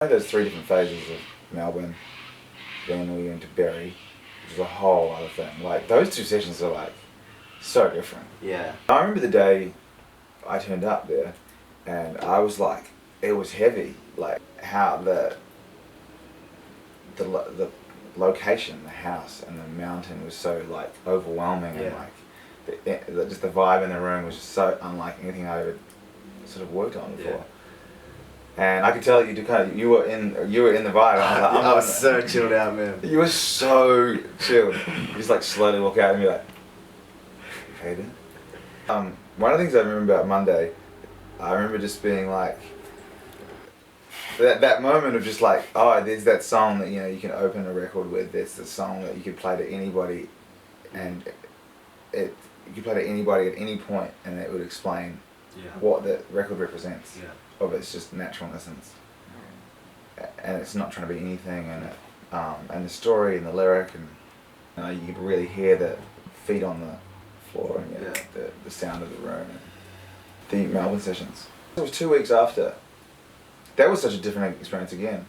There's 3 different phases of Melbourne. Then we went to Berry, which is a whole other thing. Like, those 2 sessions are like so different. Yeah. I remember the day I turned up there, and I was like, it was heavy. Like how the location, the house, and the mountain was so like overwhelming, and like just the vibe in the room was just so unlike anything I ever sort of worked on before. And I could tell you were in the vibe. I was so chilled out, man. You were so chilled. You just like slowly walk out and be like, hey Dan. One of the things I remember about Monday, I remember just being like, that moment of just like, oh, there's that song that you can open a record with. There's the song that you could play to anybody, and you could play to anybody at any point, and it would explain what the record represents. Of its just natural essence, and it's not trying to be anything, and the story and the lyric, and you could really hear the feet on the floor, and the sound of the room. And the Melbourne sessions. It was 2 weeks after. That was such a different experience again.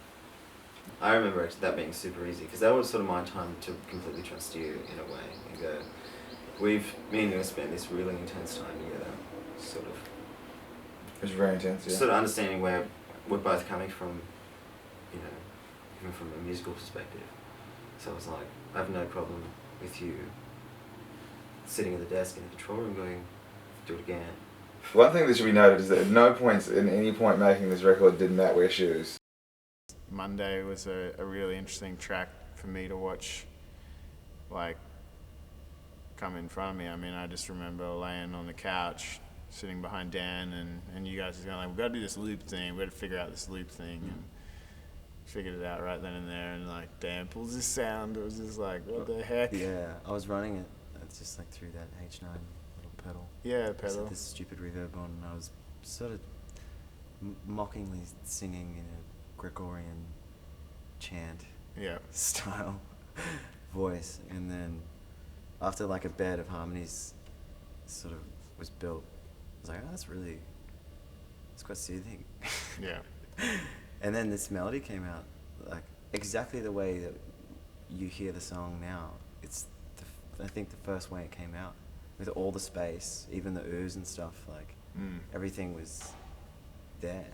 I remember that being super easy, because that was sort of my time to completely trust you in a way and go, me and you have spent this really intense time together, sort of. It was very intense, yeah. Sort of understanding where we're both coming from, even from a musical perspective. So I was like, I have no problem with you sitting at the desk in the control room going, do it again. One thing that should be noted is that at no point, in any point making this record, did Matt wear shoes. Monday was a really interesting track for me to watch, like, come in front of me. I mean, I just remember laying on the couch, sitting behind Dan, and you guys are going like, we've got to do this loop thing, we've got to figure out this loop thing, and figured it out right then and there, and like, Dan pulls this sound, it was just like, what the heck? Yeah, I was running it, it's just like through that H9 little pedal. Yeah, pedal. This stupid reverb on, and I was sort of mockingly singing in a Gregorian chant style voice, and then after like a bed of harmonies sort of was built, I was like, oh, it's quite soothing. Yeah. And then this melody came out, like exactly the way that you hear the song now. It's, I think, the first way it came out, with all the space, even the oohs and stuff, like everything was there.